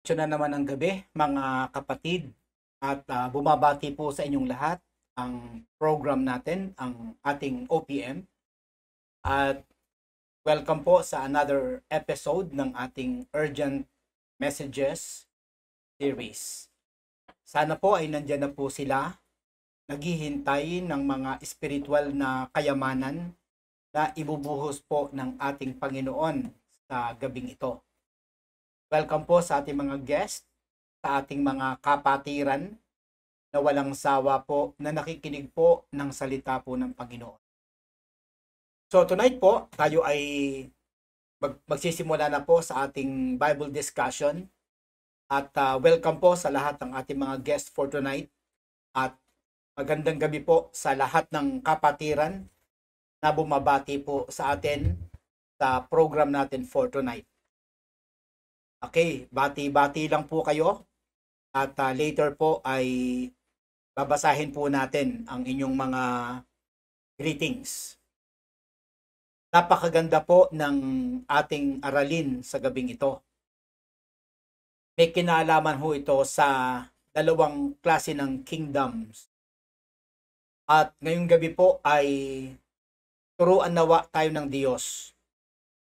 Diretso na naman ang gabi, mga kapatid, at bumabati po sa inyong lahat ang program natin, ang ating OPM. At welcome po sa another episode ng ating Urgent Messages series. Sana po ay nandyan na po sila, naghihintay ng mga spiritual na kayamanan na ibubuhos po ng ating Panginoon sa gabing ito. Welcome po sa ating mga guest, sa ating mga kapatiran na walang sawa po na nakikinig po ng salita po ng Panginoon. So tonight po, tayo ay magsisimula na po sa ating Bible discussion at welcome po sa lahat ng ating mga guests for tonight at magandang gabi po sa lahat ng kapatiran na bumabati po sa atin sa program natin for tonight. Okay, bati-bati lang po kayo at later po ay babasahin po natin ang inyong mga greetings. Napakaganda po ng ating aralin sa gabing ito. May kinalaman ho ito sa dalawang klase ng kingdoms. At ngayong gabi po ay turuan nawa tayo ng Diyos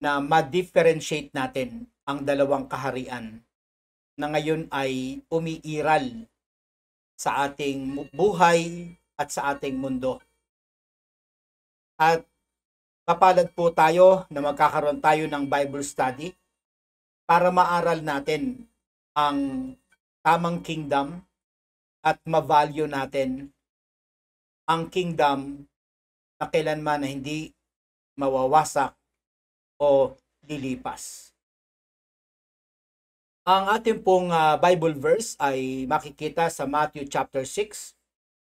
na ma-differentiate natin ang dalawang kaharian na ngayon ay umiiral sa ating buhay at sa ating mundo. At kapalad po tayo na magkakaroon tayo ng Bible study para maaral natin ang tamang kingdom at ma-value natin ang kingdom na kailanman na hindi mawawasak o lilipas. Ang ating pong Bible verse ay makikita sa Matthew chapter 6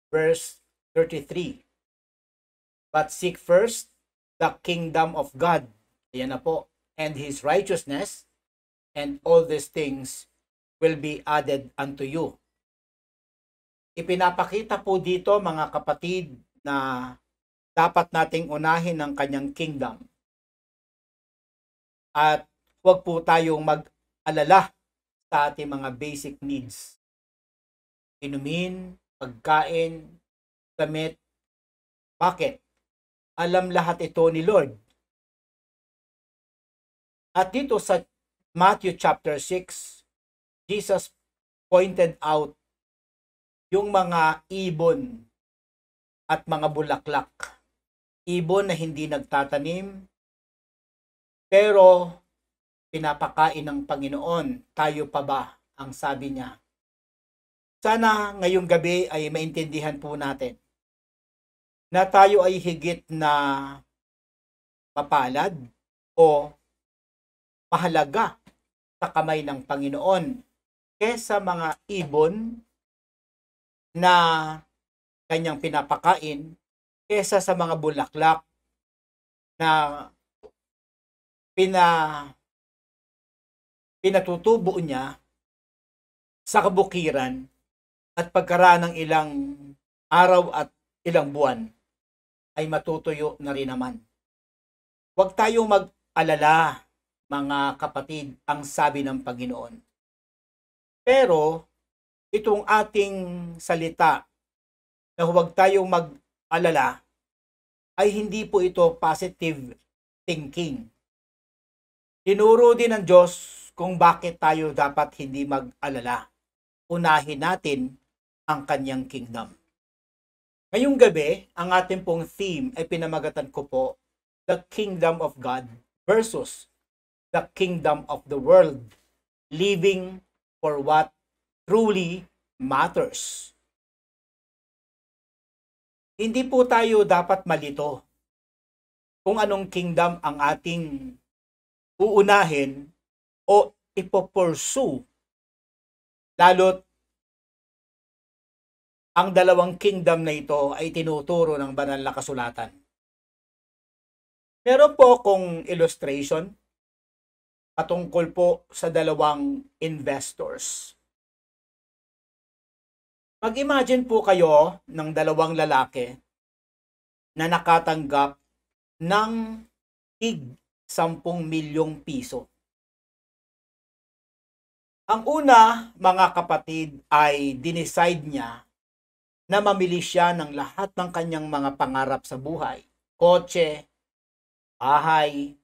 verse 33. But seek first the kingdom of God. Ayan na po. And His righteousness, and all these things will be added unto you. Ipinapakita po dito mga kapatid na dapat nating unahin ang kanyang kingdom. At huwag po tayong mag-alala sa ating mga basic needs. Inumin, pagkain, damit. Bakit? Alam lahat ito ni Lord. At dito sa Matthew chapter 6, Jesus pointed out yung mga ibon at mga bulaklak. Ibon na hindi nagtatanim, pero pinapakain ng Panginoon. Tayo pa ba? Ang sabi niya. Sana ngayong gabi ay maintindihan po natin na tayo ay higit na mapalad o mahalaga sa kamay ng Panginoon kesa mga ibon na kanyang pinapakain kesa sa mga bulaklak na pinatutubo niya sa kabukiran at pagkaraan ng ilang araw at ilang buwan ay matutuyo na rin naman. Huwag tayong mag-alala, mga kapatid, ang sabi ng Panginoon. Pero itong ating salita na huwag tayong mag-alala ay hindi po ito positive thinking. Tinuro din ng Diyos kung bakit tayo dapat hindi mag-alala. Unahin natin ang kanyang kingdom. Ngayong gabi, ang ating pong theme ay pinamagatan ko po, the kingdom of God versus the kingdom of the world, living for what truly matters. Hindi po tayo dapat malito kung anong kingdom ang ating uunahin o ipopursue, lalo't ang dalawang kingdom na ito ay tinuturo ng banal na kasulatan. Meron po akong illustration patungkol po sa dalawang investors. Mag-imagine po kayo ng dalawang lalaki na nakatanggap ng tig 10 milyong piso. Ang una, mga kapatid, ay dinicide niya na mamili siya ng lahat ng kanyang mga pangarap sa buhay. Kotse, bahay,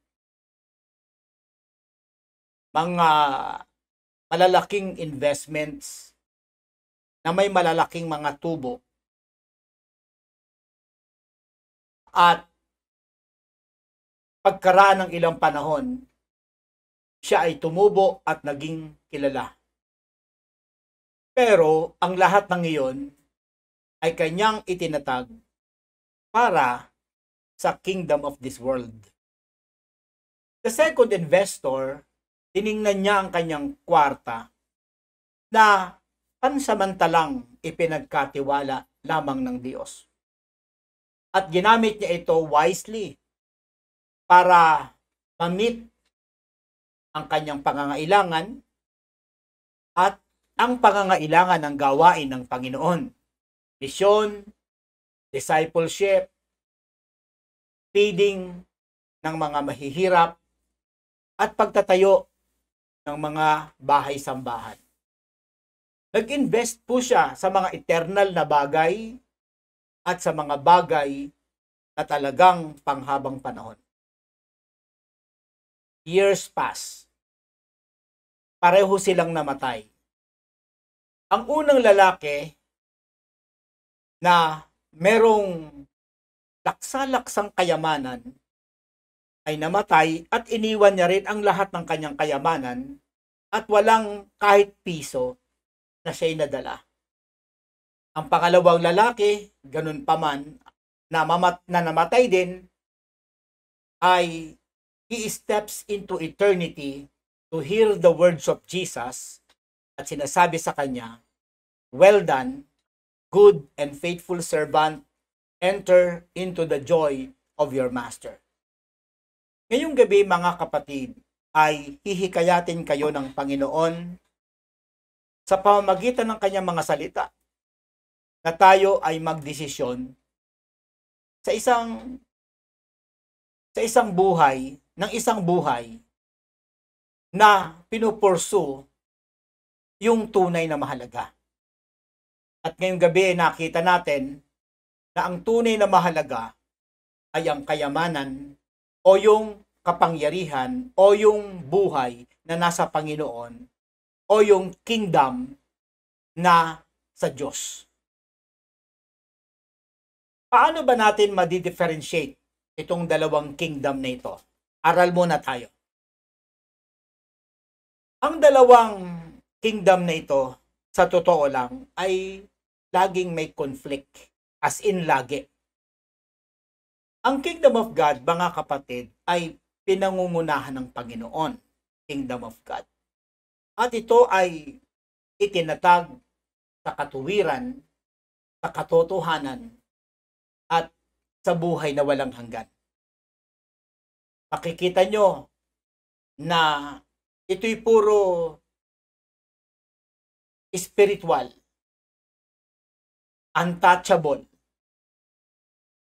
mga malalaking investments na may malalaking mga tubo at pagkaraan ng ilang panahon, siya ay tumubo at naging kilala. Pero ang lahat ng iyon ay kanyang itinatag para sa kingdom of this world. The second investor, tiningnan niya ang kanyang kwarta na pansamantalang ipinagkatiwala lamang ng Diyos. At ginamit niya ito wisely para ma-meet ang kanyang pangangailangan at ang pangangailangan ng gawain ng Panginoon. Misyon, discipleship, feeding ng mga mahihirap, at pagtatayo ng mga bahay-sambahan. Nag-invest po siya sa mga eternal na bagay at sa mga bagay na talagang panghabang panahon. Years pass. Pareho silang namatay. Ang unang lalaki na merong laksa-laksang kayamanan ay namatay at iniwan niya rin ang lahat ng kanyang kayamanan at walang kahit piso na siya'y nadala. Ang pangalawang lalaki, ganun pa man, na namatay din, ay he steps into eternity to hear the words of Jesus at sinasabi sa kanya, "Well done, good and faithful servant, enter into the joy of your master." Ngayong gabi, mga kapatid, ay hihikayatin kayo ng Panginoon sa pamamagitan ng kanyang mga salita na tayo ay magdesisyon sa isang buhay, ng isang buhay na pinupursu yung tunay na mahalaga. At ngayong gabi, nakita natin na ang tunay na mahalaga ay ang kayamanan o yung kapangyarihan o yung buhay na nasa Panginoon o yung kingdom na sa Diyos. Paano ba natin madi-differentiate itong dalawang kingdom na ito? Aral muna tayo. Ang dalawang kingdom na ito, sa totoo lang, ay laging may conflict. As in, lagi. Ang kingdom of God, mga kapatid, ay pinangungunahan ng Panginoon. Kingdom of God. At ito ay itinatag sa katuwiran, sa katotohanan, at sa buhay na walang hanggan. Makikita nyo na ito'y puro spiritual, untouchable,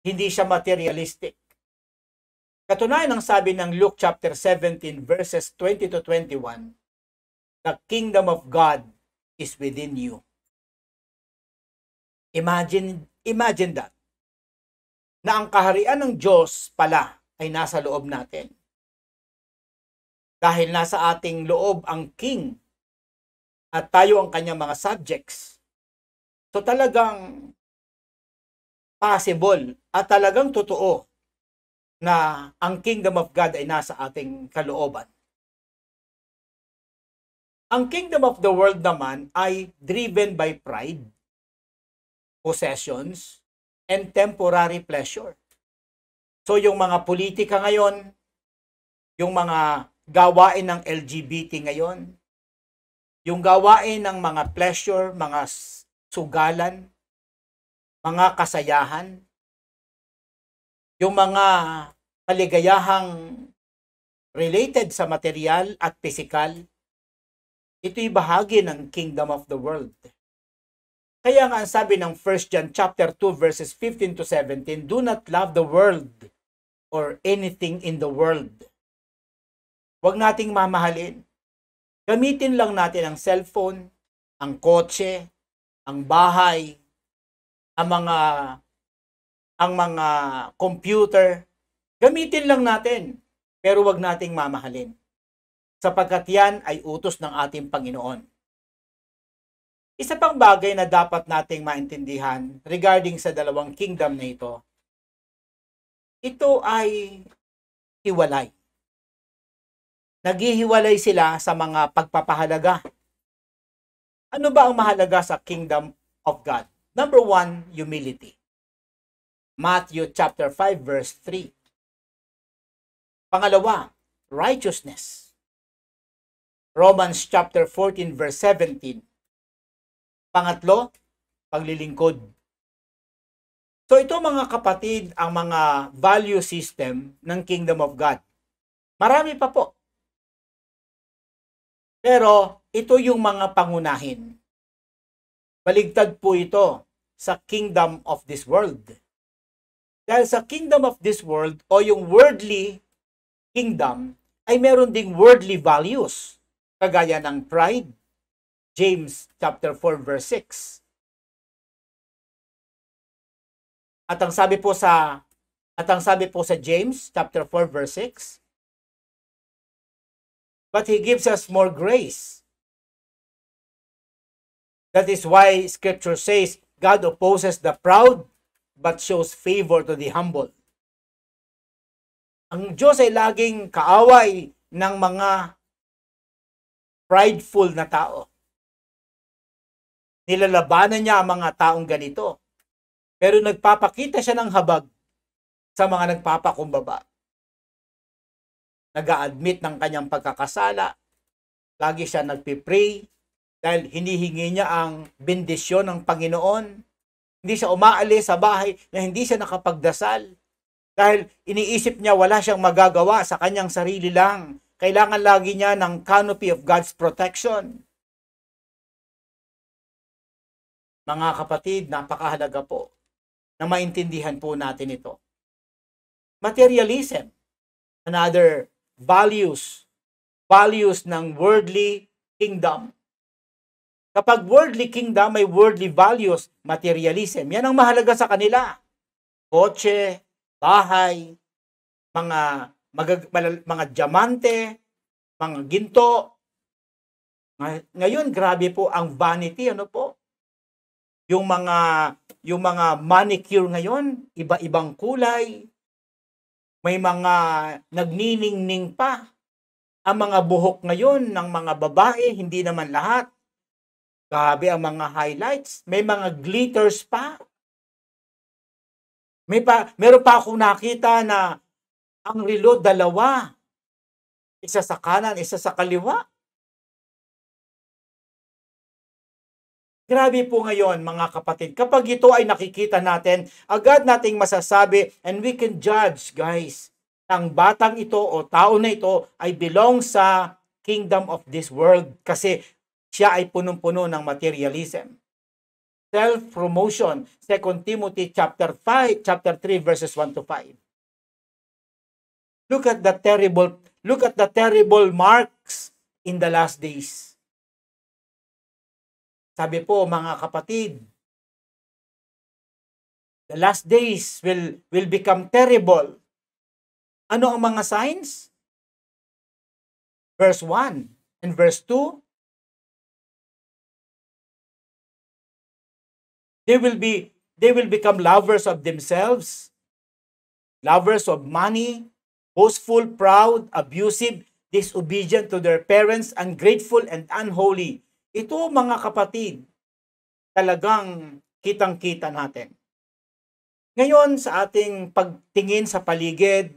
hindi siya materialistic. Katunayan ang sabi ng Luke chapter 17 verses 20 to 21, the kingdom of God is within you. Imagine that. Na ang kaharian ng Diyos pala ay nasa loob natin. Dahil nasa ating loob ang king at tayo ang kanyang mga subjects. So talagang possible at talagang totoo na ang kingdom of God ay nasa ating kalooban. Ang kingdom of the world naman ay driven by pride, possessions, and temporary pleasure. So yung mga politika ngayon, yung mga gawain ng LGBT ngayon, yung gawain ng mga pleasure, mga sugalan, mga kasayahan, yung mga kaligayahang related sa material at physical, ito'y bahagi ng kingdom of the world. Kaya nga ang sabi ng 1 John chapter 2 verses 15 to 17, do not love the world or anything in the world. Huwag nating mamahalin Gamitin lang natin ang cellphone, ang kotse, ang bahay, ang mga computer. Gamitin lang natin, pero wag nating mamahalin. Sapagkat yan ay utos ng ating Panginoon. Isa pang bagay na dapat nating maintindihan regarding sa dalawang kingdom na ito ay hiwalay. Naghihiwalay sila sa mga pagpapahalaga. Ano ba ang mahalaga sa kingdom of God? Number 1, humility. Matthew chapter 5 verse 3. Pangalawa, righteousness. Romans chapter 14 verse 17. Pangatlo, paglilingkod. So ito mga kapatid ang mga value system ng Kingdom of God. Marami pa po. Pero ito yung mga pangunahin. Baligtad po ito sa kingdom of this world. Dahil sa kingdom of this world o yung worldly kingdom ay meron ding worldly values. Kagaya ng pride. James chapter 4 verse 6. At ang sabi po sa James chapter 4 verse 6, but he gives us more grace. That is why scripture says, God opposes the proud but shows favor to the humble. Ang Diyos ay laging kaaway ng mga prideful na tao. Nilalabanan niya ang mga taong ganito. Pero nagpapakita siya ng habag sa mga nagpapakumbaba. Nag-a-admit ng kanyang pagkakasala. Lagi siya nagpipray dahil hinihingi niya ang bendisyon ng Panginoon. Hindi siya umaalis sa bahay na hindi siya nakapagdasal. Dahil iniisip niya wala siyang magagawa sa kanyang sarili lang. Kailangan lagi niya ng canopy of God's protection. Mga kapatid, napakahalaga po na maintindihan po natin ito. Materialism, another values ng worldly kingdom. Kapag worldly kingdom, may worldly values, materialism. Yan ang mahalaga sa kanila. Kotse, bahay, mga diamante, mga ginto. Ngayon, grabe po ang vanity, ano po? Yung mga manicure ngayon, iba-ibang kulay. May mga nagniningning pa. Ang mga buhok ngayon ng mga babae, hindi naman lahat. Grabe ang mga highlights. May mga glitters pa. Meron pa akong nakita na ang relo dalawa. Isa sa kanan, isa sa kaliwa. Grabe po ngayon mga kapatid. Kapag ito ay nakikita natin, agad nating masasabi and we can judge, guys, ang batang ito o tao na ito ay belong sa kingdom of this world kasi siya ay punong-puno ng materialism. Self-promotion, 2 Timothy chapter 3 verses 1 to 5. Look at the terrible marks in the last days. Sabi po mga kapatid, the last days will become terrible. Ano ang mga signs? Verse 1 and verse 2. They will become lovers of themselves, lovers of money, boastful, proud, abusive, disobedient to their parents, ungrateful and unholy. Ito mga kapatid, talagang kitang-kita natin. Ngayon sa ating pagtingin sa paligid,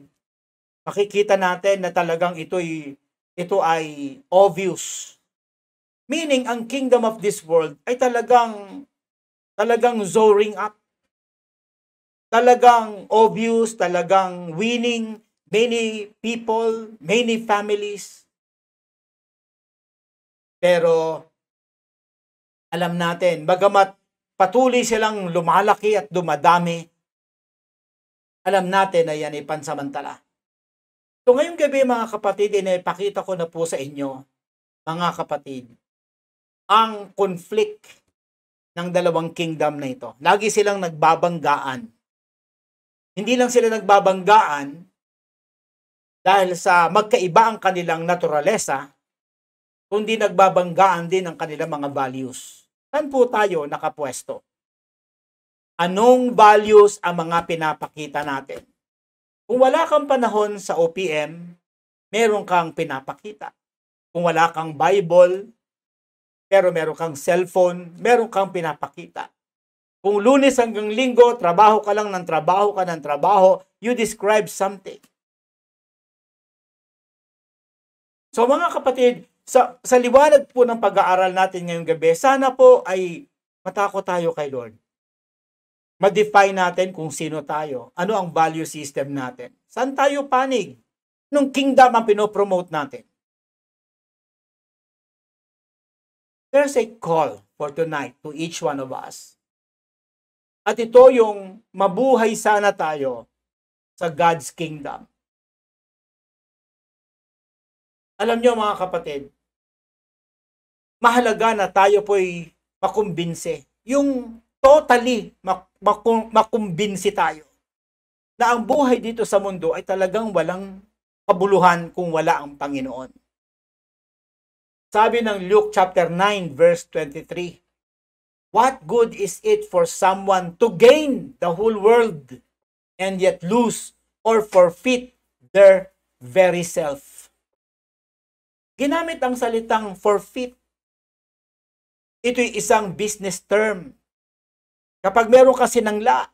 makikita natin na talagang ito ay obvious. Meaning, ang kingdom of this world ay talagang soaring up. Talagang obvious, talagang winning many people, many families. Pero alam natin, bagamat patuloy silang lumalaki at dumadami, alam natin na yan ay pansamantala. So ngayong gabi mga kapatid, inipakita ko na po sa inyo mga kapatid, ang conflict ng dalawang kingdom na ito. Lagi silang nagbabanggaan. Hindi lang sila nagbabanggaan dahil sa magkaiba ang kanilang naturalesa, kundi nagbabanggaan din ang kanilang mga values. Saan po tayo nakapwesto? Anong values ang mga pinapakita natin? Kung wala kang panahon sa OPM, meron kang pinapakita. Kung wala kang Bible, pero meron kang cellphone, meron kang pinapakita. Kung Lunes hanggang Linggo, trabaho ka lang ng trabaho, you describe something. So mga kapatid, sa liwanag po ng pag-aaral natin ngayong gabi, sana po ay matakot tayo kay Lord. Ma-define natin kung sino tayo, ano ang value system natin. Saan tayo panig? Anong kingdom ang pinopromote natin? There's a call for tonight to each one of us. At ito yung mabuhay sana tayo sa God's kingdom. Alam nyo mga kapatid, mahalaga na tayo po'y makumbinse. Yung totally makumbinsi tayo na ang buhay dito sa mundo ay talagang walang kabuluhan kung wala ang Panginoon. Sabi ng Luke chapter 9 verse 23, what good is it for someone to gain the whole world and yet lose or forfeit their very self? Ginamit ang salitang forfeit. Ito'y isang business term. Kapag meron ka sinangla,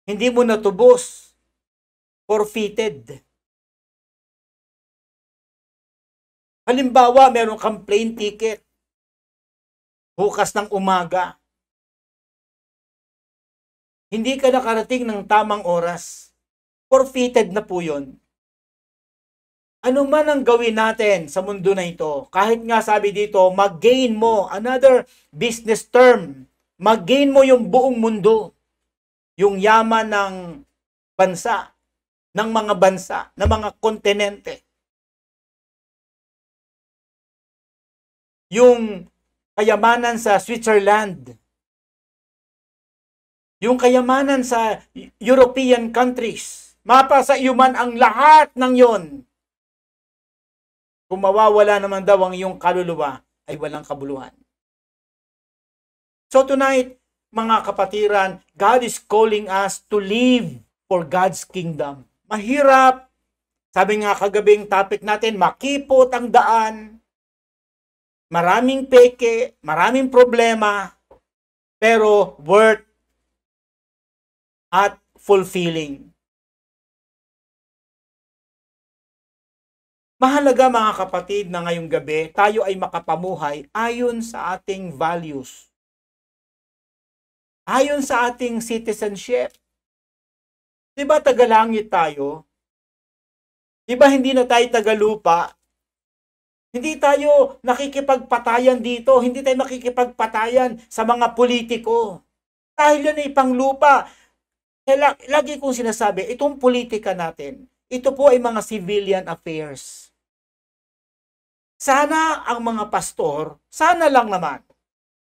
hindi mo natubos, forfeited. Halimbawa, meron kang plane ticket. Bukas ng umaga. Hindi ka nakarating ng tamang oras. Forfeited na po yun. Ano man ang gawin natin sa mundo na ito, kahit nga sabi dito, mag-gain mo, another business term, mag-gain mo yung buong mundo. Yung yaman ng bansa, ng mga bansa, ng mga kontinente. Yung kayamanan sa Switzerland, yung kayamanan sa European countries, mapasa iyo man ang lahat ng yon. Kung mawawala naman daw ang iyong kaluluwa, ay walang kabuluhan. So tonight, mga kapatiran, God is calling us to live for God's kingdom. Mahirap. Sabi nga kagabing topic natin, makipot ang daan. Maraming peke, maraming problema, pero worth at fulfilling. Mahalaga mga kapatid na ngayong gabi, tayo ay makapamuhay ayon sa ating values. Ayon sa ating citizenship. Diba tagalangit tayo? Diba hindi na tayo tagalupa? Hindi tayo nakikipagpatayan dito. Hindi tayo nakikipagpatayan sa mga politiko. Dahil yan ay panglupa. Lagi kong sinasabi, itong politika natin, ito po ay mga civilian affairs. Sana ang mga pastor, sana lang naman,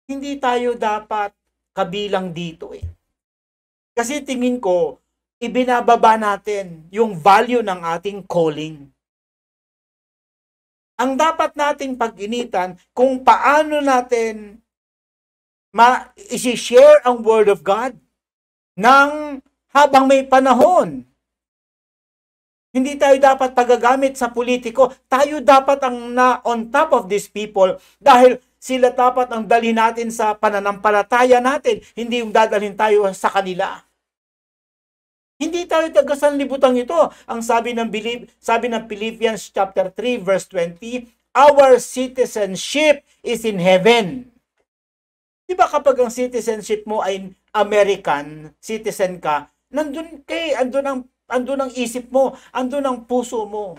hindi tayo dapat kabilang dito eh. Kasi tingin ko, ibinababa natin yung value ng ating calling. Ang dapat nating pag-initan kung paano natin i-share ang Word of God nang habang may panahon. Hindi tayo dapat pagagamit sa politiko. Tayo dapat ang on top of these people dahil sila dapat ang dalhin natin sa pananampalataya natin. Hindi yung dadalhin tayo sa kanila. Hindi tayo taga-sanlibutan ito. Ang sabi ng Philippians chapter 3 verse 20, our citizenship is in heaven. Di ba kapag ang citizenship mo ay American citizen ka, andun ang isip mo, andun ang puso mo,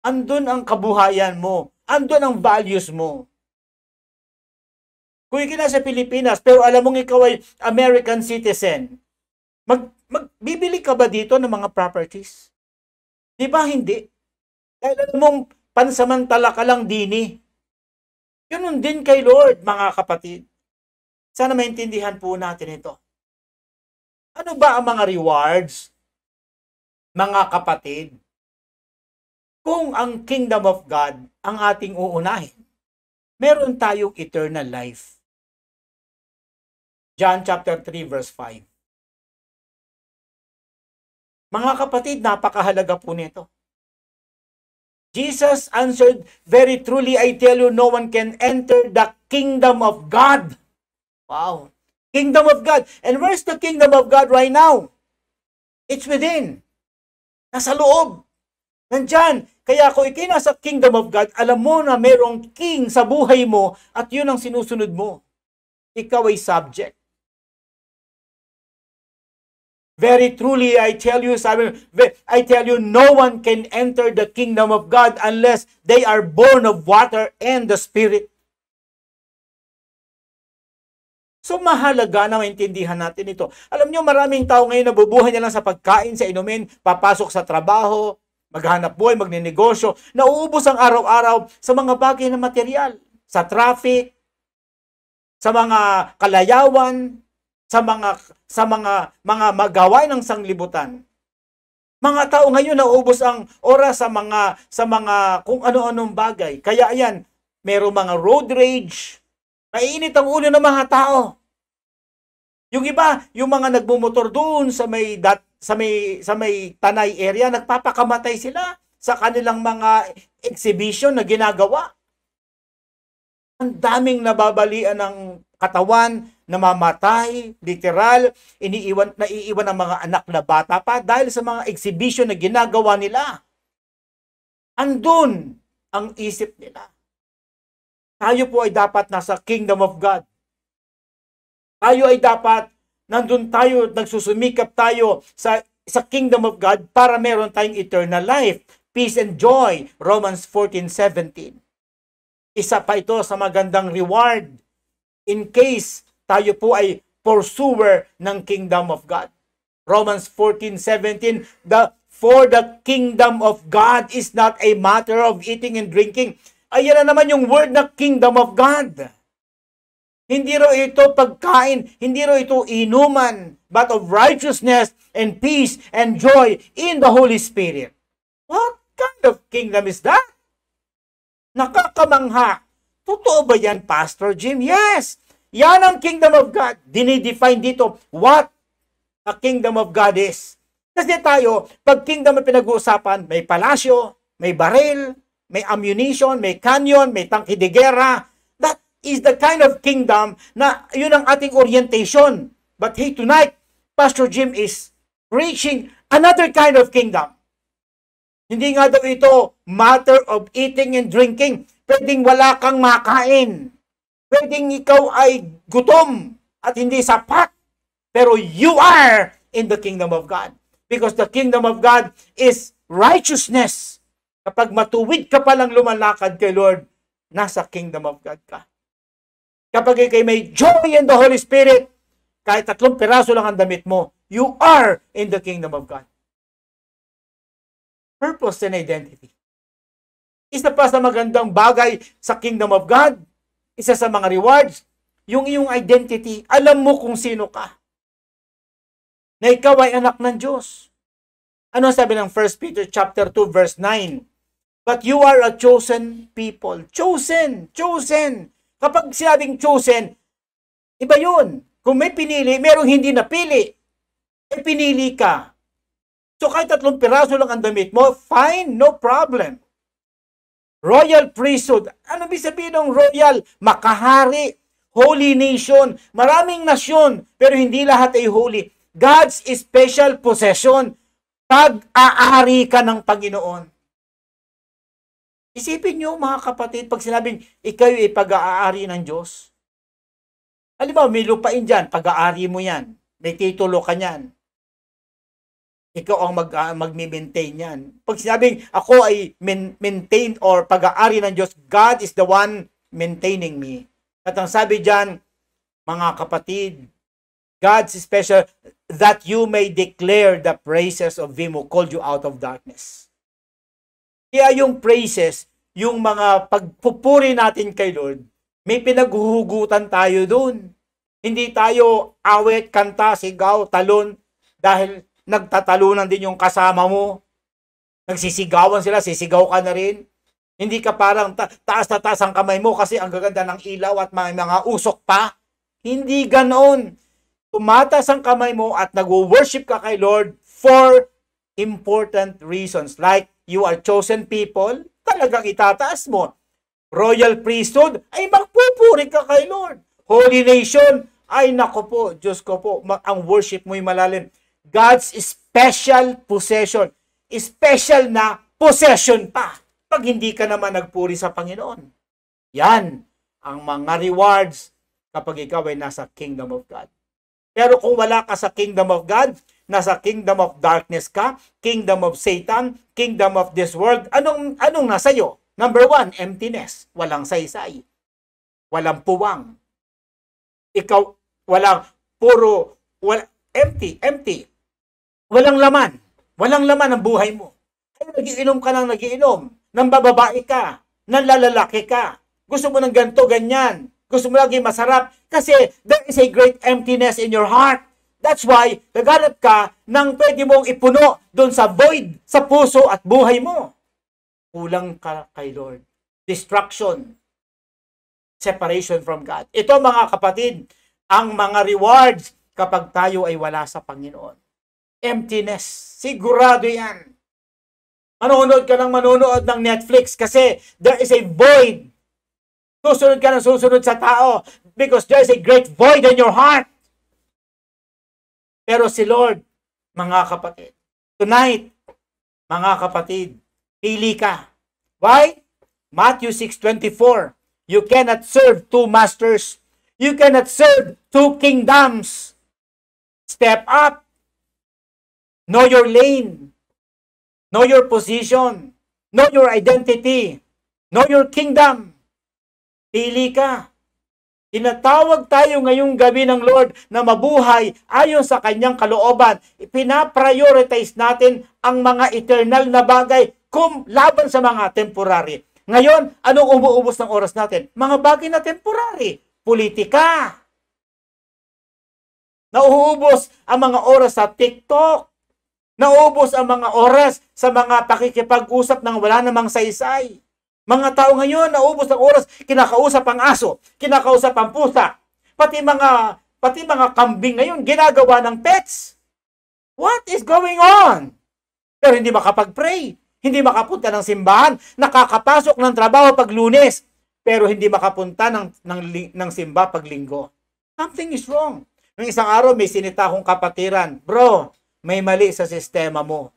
andun ang kabuhayan mo, andun ang values mo. Kung ikaw nasa Pilipinas, pero alam mong ikaw ay American citizen, magbibili ka ba dito ng mga properties? Di ba hindi? Dahil alam mong pansamantala ka lang dini. Yun din kay Lord, mga kapatid. Sana maintindihan po natin ito. Ano ba ang mga rewards, mga kapatid, kung ang kingdom of God ang ating uunahin? Meron tayong eternal life. John chapter 3 verse 5. Mga kapatid, napakahalaga po nito. Jesus answered, "Very truly I tell you, no one can enter the kingdom of God." Wow. Kingdom of God. And where's the kingdom of God right now? It's within. Nasa loob. Nandyan. Kaya kung ikay nasa kingdom of God, alam mo na merong king sa buhay mo at yun ang sinusunod mo. Ikaw ay subject. Very truly, I tell you, no one can enter the kingdom of God unless they are born of water and the Spirit. So mahalaga na maintindihan natin ito. Alam nyo, maraming tao ngayon nabubuhay na lang sa pagkain, sa inumin, papasok sa trabaho, maghanap buhay, magninegosyo, nauubos ang araw-araw sa mga bagay na material, sa traffic, sa mga kalayawan, sa mga magawain ng sanglibutan. Mga tao ngayon nauubos ang oras sa mga kung ano-anong bagay. Kaya ayan, merong mga road rage. Mainit ang ulo ng mga tao. Yung iba, yung mga nagmumotor doon sa may Tanay area, nagpapakamatay sila sa kanilang mga exhibition na ginagawa. Ang daming nababalian ng katawan, namamatay, literal, naiiwan ang mga anak na bata pa dahil sa mga exhibition na ginagawa nila. Andun ang isip nila. Tayo po ay dapat nasa kingdom of God. Tayo ay dapat, nandun tayo, nagsusumikap tayo sa kingdom of God para meron tayong eternal life, peace and joy, Romans 14:17. Isa pa ito sa magandang reward in case tayo po ay pursuer ng kingdom of God. Romans 14:17, for the kingdom of God is not a matter of eating and drinking. Ayan na naman yung word na kingdom of God. Hindi raw ito pagkain, hindi raw ito inuman, but of righteousness and peace and joy in the Holy Spirit. What kind of kingdom is that? Nakakamangha. Totoo ba yan, Pastor Jim? Yes! Yan ang kingdom of God. Dinidefine dito what a kingdom of God is. Kasi tayo, pag kingdom ang pinag-uusapan, may palasyo, may baril, may ammunition, may canyon, may tangke de guerra. That is the kind of kingdom na yun ang ating orientation. But hey, tonight, Pastor Jim is preaching another kind of kingdom. Hindi nga daw ito matter of eating and drinking. Pwedeng wala kang makain. Pwedeng ikaw ay gutom at hindi sapat. Pero you are in the kingdom of God. Because the kingdom of God is righteousness. Kapag matuwid ka palang lumalakad kay Lord, nasa kingdom of God ka. Kapag ikay may joy in the Holy Spirit, kahit 3 piraso lang ang damit mo, you are in the kingdom of God. Purpose and identity. Isa pa sa magandang bagay sa kingdom of God, isa sa mga rewards, yung iyong identity. Alam mo kung sino ka. Na ikaw ay anak ng Diyos. Ano sabi ng 1 Peter chapter 2 verse 9? But you are a chosen people. Chosen. Chosen. Kapag sinabing chosen, iba yun. Kung may pinili, merong hindi napili. Pinili ka. So kahit 3 piraso lang ang damit mo, fine, no problem. Royal priesthood. Ano ibig sabihin ng royal? Makahari. Holy nation. Maraming nasyon, pero hindi lahat ay holy. God's special possession. Pag-aari ka ng Panginoon. Isipin nyo mga kapatid, pag sinabing ikaw ay pag-aari ng Diyos. Halimbawa, may lupain dyan, pag-aari mo yan. May titulo ka yan. Ikaw ang mag-maintain yan. Pag sinabing ako ay maintain or pag-aari ng Diyos, God is the one maintaining me. At ang sabi dyan, mga kapatid, God's special, that you may declare the praises of Him who called you out of darkness. Kaya yung praises, yung mga pagpupuri natin kay Lord, May pinaghuhugutan tayo dun. Hindi tayo awit, kanta, sigaw, talon dahil nagtatalunan din yung kasama mo. Nagsisigawan sila, sisigaw ka na rin. Hindi ka parang taas na taas ang kamay mo kasi ang gaganda ng ilaw at may mga usok pa. Hindi ganoon. Tumataas ang kamay mo at nag-worship ka kay Lord for important reasons. Like you are chosen people, talagang itataas mo. Royal priesthood, ay magpupuri ka kay Lord. Holy nation, ay nako po, Diyos ko po, ang worship mo'y malalim. God's special possession. Special na possession pa. Pag hindi ka naman nagpuri sa Panginoon. Yan ang mga rewards kapag ikaw ay nasa kingdom of God. Pero kung wala ka sa kingdom of God, nasa kingdom of darkness ka, kingdom of Satan, kingdom of this world, anong nasa iyo? Number 1, emptiness. Walang saysay. Walang puwang. Ikaw, empty. Walang laman. Walang laman ang buhay mo. Nagiinom ka ng nagiinom. Nambababae ka. Nanlalalaki ka. Gusto mo ng ganito, ganyan. Gusto mo lagi masarap. Kasi there is a great emptiness in your heart. That's why, naghanap ka ng pwede mong ipuno doon sa void, sa puso at buhay mo. Kulang ka kay Lord. Distraction. Separation from God. Ito mga kapatid, ang mga rewards kapag tayo ay wala sa Panginoon. Emptiness. Sigurado yan. Manonood ka ng manonood ng Netflix kasi there is a void. Susunod ka ng susunod sa tao because there is a great void in your heart. Pero si Lord, mga kapatid, tonight, mga kapatid, pili ka. Why? Matthew 6:24. You cannot serve two masters. You cannot serve two kingdoms. Step up. Know your lane. Know your position. Know your identity. Know your kingdom. Pili ka. Tinatawag tayo ngayong gabi ng Lord na mabuhay ayon sa kanyang kalooban. Pinaprioritize natin ang mga eternal na bagay laban sa mga temporary. Ngayon, anong umuubos ng oras natin? Mga bagay na temporary. Politika. Nauubos ang mga oras sa TikTok. Nauubos ang mga oras sa mga pakikipag-usap ng wala namang saysay. Mga tao ngayon, naubos ang oras, kinakausap ang aso, kinakausap ang pusa. Pati mga kambing ngayon, ginagawa ng pets. What is going on? Pero hindi makapag-pray, hindi makapunta ng simbahan, nakakapasok ng trabaho pag Lunes, pero hindi makapunta ng simba pag Linggo. Something is wrong. Nung isang araw, may sinita akong kapatiran, bro, may mali sa sistema mo.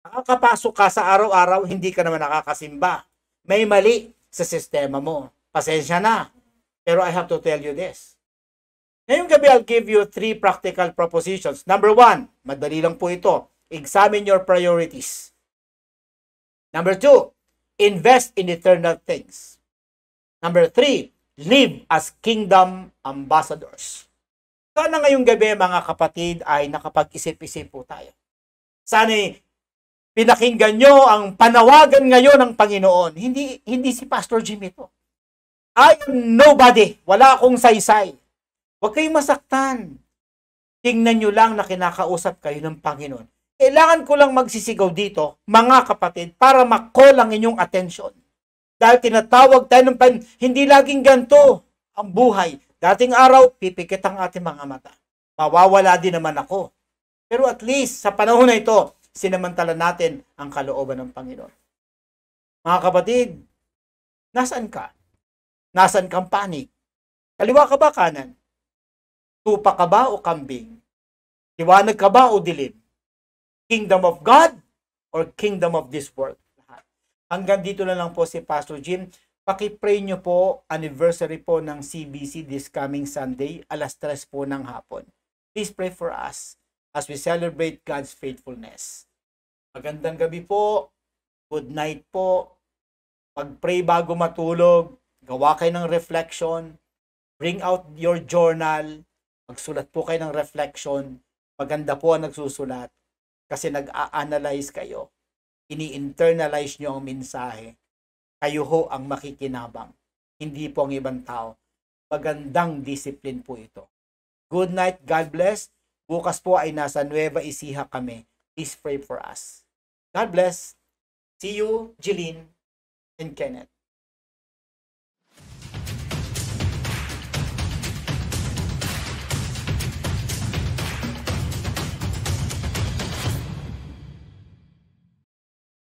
Nakakapasok ka sa araw-araw, hindi ka naman nakakasimba. May mali sa sistema mo. Pasensya na. Pero I have to tell you this. Ngayong gabi, I'll give you 3 practical propositions. Number 1, madali lang po ito. Examine your priorities. Number 2, invest in eternal things. Number 3, live as kingdom ambassadors. Sana ngayong gabi, mga kapatid, ay nakapag-isip-isip po tayo. Sana pinakinggan nyo ang panawagan ngayon ng Panginoon. Hindi si Pastor Jim ito. I am nobody. Wala akong saysay. Huwag kayong masaktan. Tingnan nyo lang na kinakausap kayo ng Panginoon. Kailangan ko lang magsisigaw dito, mga kapatid, para ma-call ang inyong attention. Dahil tinatawag tayo ng hindi laging ganito ang buhay. Dating araw, pipikit ang ating mga mata. Mawawala din naman ako. Pero at least, sa panahon na ito, sinamantala natin ang kalooban ng Panginoon. Mga kapatid, nasaan ka? Nasaan kang panig? Kaliwa ka ba kanan? Tupa ka ba o kambing? Liwanag ka ba o dilim? Kingdom of God or kingdom of this world? Hanggang dito na lang po si Pastor Jim. Paki-pray nyo po, anniversary po ng CBC this coming Sunday, 3:00 po ng hapon. Please pray for us as we celebrate God's faithfulness. Magandang gabi po. Good night po. Pag-pray bago matulog. Gawa kayo ng reflection. Bring out your journal. Magsulat po kayo ng reflection. Maganda po ang nagsusulat. Kasi nag-a-analyze kayo. Ini-internalize nyo ang mensahe. Kayo ho ang makikinabang. hindi po ang ibang tao. Magandang discipline po ito. Good night, God bless. Bukas po ay nasa Nueva Ecija kami. Please pray for us. God bless. See you, Jeline and Kenneth.